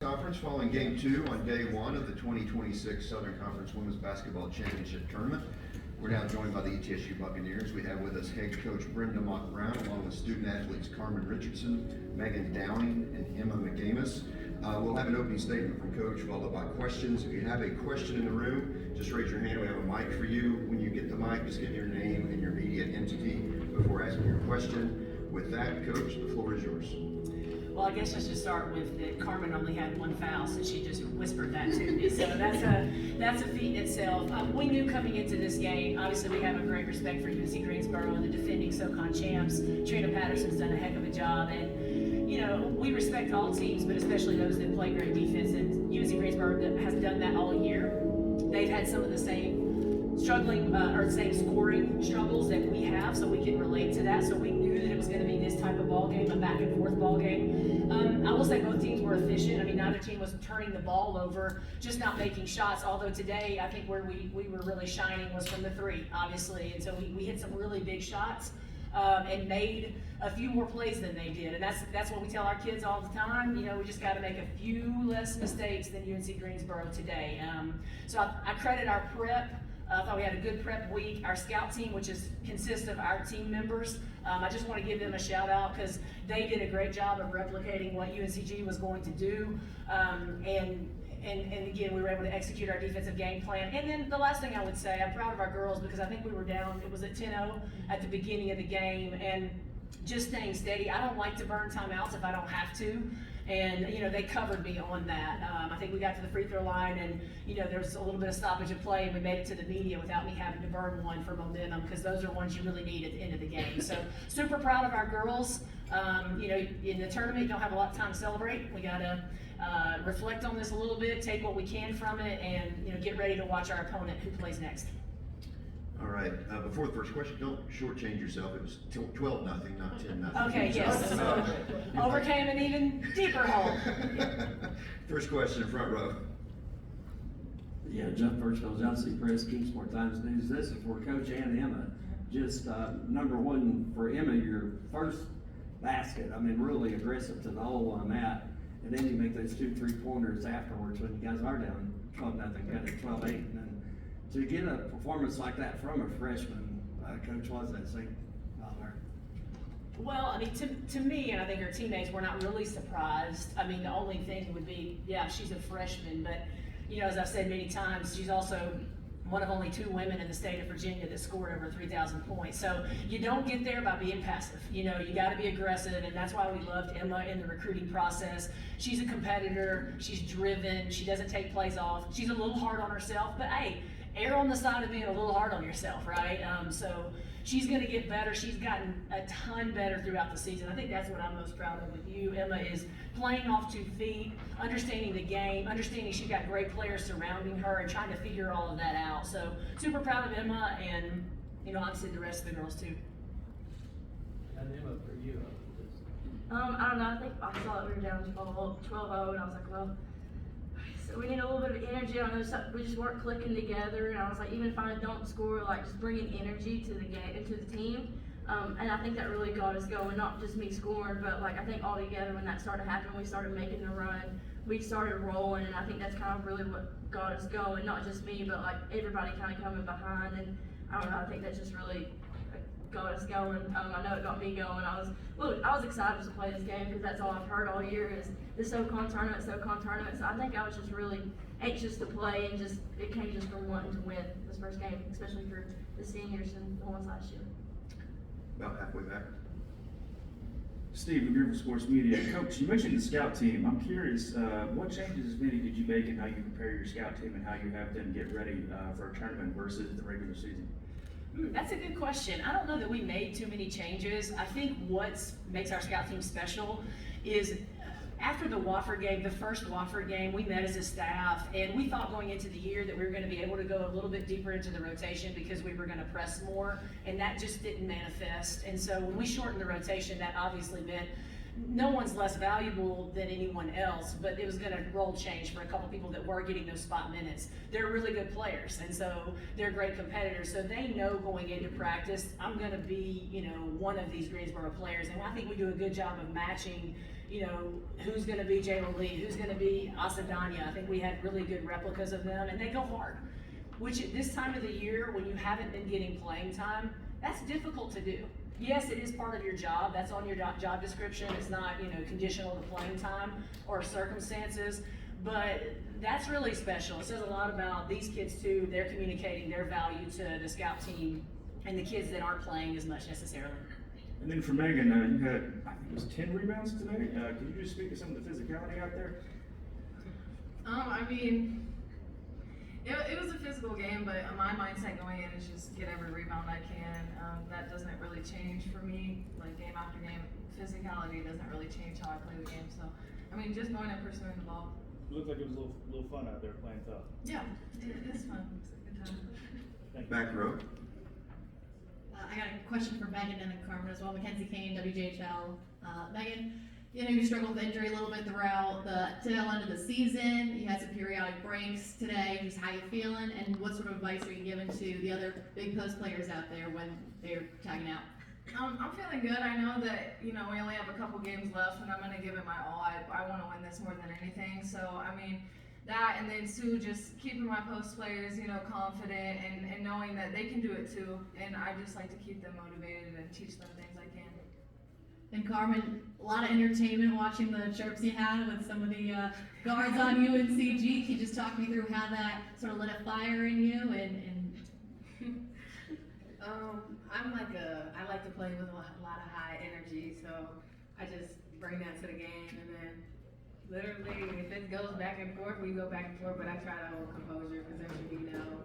conference following game 2 on day 1 of the 2026 Southern Conference Women's Basketball Championship Tournament. We're now joined by the ETSU Buccaneers. We have with us head coach Brenda Mock-Brown, along with student athletes Carmen Richardson, Megan Downing, and Emma McGamus. We'll have an opening statement from Coach, followed by questions. If you have a question in the room, just raise your hand. We have a mic for you. When you get the mic, just give your name and your media entity before asking your question. With that, Coach, the floor is yours. Well, I guess I should start with that Carmen only had 1 foul, so she just whispered that to me. So that's a feat in itself. We knew coming into this game, obviously we have a great respect for UNC Greensboro and the defending SoCon champs. Trina Patterson's done a heck of a job, and you know, we respect all teams, but especially those that play great defense, and UNC Greensboro has done that all year. They've had some of the same same scoring struggles that we have, so we can relate to that. So we knew that it was going to be this type of ball game, a back and forth ball game. I will say both teams were efficient. I mean, neither team was turning the ball over, just not making shots. Although today, I think where we were really shining was from the 3, obviously, and so we hit some really big shots. And made a few more plays than they did, and that's what we tell our kids all the time. You know, we just got to make a few less mistakes than UNC Greensboro today. So I credit our prep. I thought we had a good prep week. Our scout team, which consists of our team members, I just want to give them a shout out because they did a great job of replicating what UNCG was going to do. And again, we were able to execute our defensive game plan. And then the last thing I would say, I'm proud of our girls because I think we were down, it was at 10-0 at the beginning of the game, and just staying steady. I don't like to burn timeouts if I don't have to. And, you know, they covered me on that. I think we got to the free throw line and, you know, there was a little bit of stoppage of play and we made it to the media without me having to burn one for momentum because those are ones you really need at the end of the game. So super proud of our girls. You know, in the tournament, you don't have a lot of time to celebrate. We got to reflect on this a little bit, take what we can from it, and, you know, get ready to watch our opponent who plays next. All right. Before the first question, don't shortchange yourself. It was 12-0, not 10-0. Okay, yes. Overcame an even deeper hole. First question, front row. Yeah, Jeff Birchville, Johnson Press, Kingsport Times News. This is for Coach and Emma. Just number one for Emma, your first basket. I mean, really aggressive to the hole on that. And then you make those 2 3-pointers afterwards when you guys are down 12-0, kind of 12-8. And then to get a performance like that from a freshman, Coach, what does that say about her? Well, I mean, to me, and I think her teammates were not really surprised. I mean, the only thing would be, yeah, she's a freshman, but, you know, as I've said many times, she's also one of only 2 women in the state of Virginia that scored over 3,000 points. So you don't get there by being passive. You know, you got to be aggressive, and that's why we loved Emma in the recruiting process. She's a competitor. She's driven. She doesn't take plays off. She's a little hard on herself, but hey, err on the side of being a little hard on yourself, right? So she's going to get better. She's gotten a ton better throughout the season. I think that's what I'm most proud of with you, Emma, is playing off 2 feet, understanding the game, understanding she's got great players surrounding her and trying to figure all of that out. So super proud of Emma and, you know, obviously the rest of the girls too. And Emma, for you, I don't know, I think I saw that we were down 12-0 and I was like, well, so we need a little bit of energy. I know we just weren't clicking together, and I was like, even if I don't score, like just bringing energy to the game, to the team. And I think that really got us going, not just me scoring, but like I think all together when that started happening, we started making the run, we started rolling, and I think that's kind of really what got us going, not just me, but like everybody kind of coming behind, and I don't know, I think that just really got us going. I know it got me going. I was excited to play this game because that's all I've heard all year is the SoCon tournament. So I think I was just really anxious to play, and it came just from wanting to win this first game, especially for the seniors and the ones last year. About halfway back. Steve, with Greenville Sports Media. Coach, you mentioned the scout team. I'm curious, what changes, if any, did you make in how you prepare your scout team and how you have them get ready for a tournament versus the regular season? That's a good question. I don't know that we made too many changes. I think what makes our scout team special is after the Wofford game, the first Wofford game, we met as a staff, and we thought going into the year that we were going to be able to go a little bit deeper into the rotation because we were going to press more, and that just didn't manifest. And so when we shortened the rotation, that obviously meant no one's less valuable than anyone else, but it was going to role change for a couple people that were getting those spot minutes. They're really good players, and so they're great competitors. So they know going into practice, I'm going to be, one of these Greensboro players, and I think we do a good job of matching, you know, who's gonna be Jalen Lee, who's gonna be Asadanya. I think we had really good replicas of them, and they go hard. Which at this time of the year, when you haven't been getting playing time, that's difficult to do. Yes, it is part of your job, that's on your job description, it's not, you know, conditional to playing time or circumstances, but that's really special. It says a lot about these kids too, they're communicating their value to the scout team and the kids that aren't playing as much necessarily. And then for Megan, you had, I think it was 10 rebounds today. Can you just speak to some of the physicality out there? I mean, it was a physical game, but my mindset going in is just get every rebound I can. That doesn't really change for me, like game after game. Physicality doesn't really change how I play the game. So, I mean, just going and pursuing the ball. It looked like it was a little fun out there playing tough. Yeah, it's fun. It's a good time. Back row. I got a question for Megan and then Carmen as well. Mackenzie Kane, WJHL. Megan, you know, you struggled with injury a little bit throughout the tail end of the season. You had some periodic breaks today. Just how you feeling, and what sort of advice are you giving to the other big post players out there when they're tagging out? I'm feeling good. I know that, you know, we only have a couple games left, and I'm going to give it my all. I want to win this more than anything. So, I mean, that, and then Sue, just keeping my post players, you know, confident and knowing that they can do it too. And I just like to keep them motivated and teach them things I can. And Carmen, a lot of entertainment watching the chirps you had with some of the guards on UNCG. Can you just talk me through how that sort of lit a fire in you and I like to play with a lot of high energy, so I just bring that to the game, and then literally if it goes back and forth, we go back and forth, but I try to hold composure because there should be none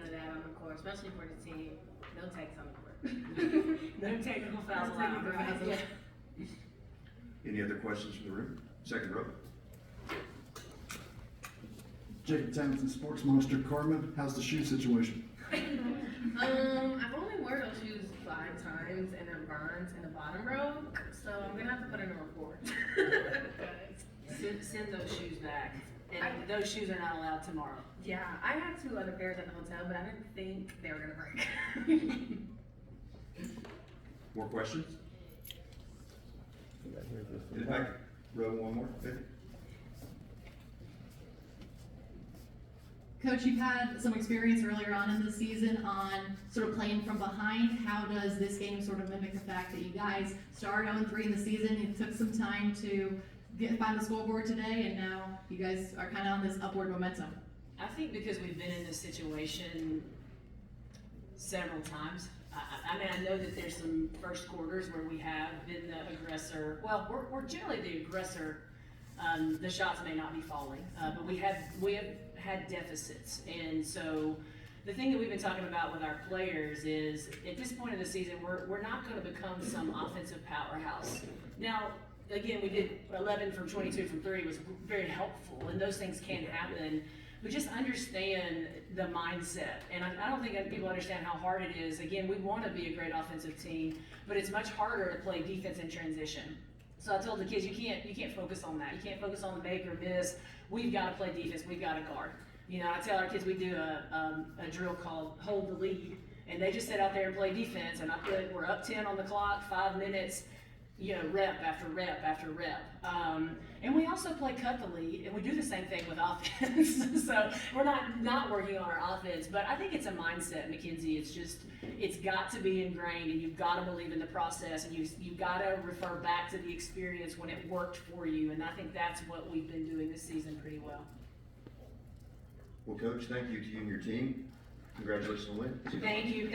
of that on the court, especially for the team. No takes on the court. No technical fouls allowed, right? Yeah. Any other questions from the room? Second row. Jacob Townsend, Sports Monster. Carmen, how's the shoe situation? I've only worn those shoes 5 times and they're burns in the bottom row, so I'm gonna have to put in a report. Send those shoes back, and those shoes are not allowed tomorrow. Yeah, I had 2 other pairs at the hotel, but I didn't think they were gonna break. More questions? In the back row, one more. Okay. Coach, you've had some experience earlier on in the season on sort of playing from behind. How does this game sort of mimic the fact that you guys started 0-3 in the season? It took some time to find the scoreboard today, and now you guys are kind of on this upward momentum. I think because we've been in this situation several times. I mean, I know that there's some first quarters where we have been the aggressor. Well, we're generally the aggressor. The shots may not be falling, but we have had deficits, and so the thing that we've been talking about with our players is at this point in the season we're not going to become some offensive powerhouse. Now, again, we did 11 from 22 from 3 was very helpful, and those things can happen. But just understand the mindset, and I don't think that people understand how hard it is. Again, we want to be a great offensive team, but it's much harder to play defense in transition. So I told the kids, you can't focus on that. You can't focus on the make or miss. We've got to play defense. We've got to guard. You know, I tell our kids we do a drill called hold the lead, and they just sit out there and play defense. And we're up 10 on the clock, 5 minutes. You know, rep after rep after rep. And we also play cut the lead, and we do the same thing with offense. So we're not working on our offense, but I think it's a mindset, Mackenzie. It's got to be ingrained, and you've got to believe in the process, and you've got to refer back to the experience when it worked for you. And I think that's what we've been doing this season pretty well. Well, Coach, thank you to you and your team. Congratulations on the win. Thank you.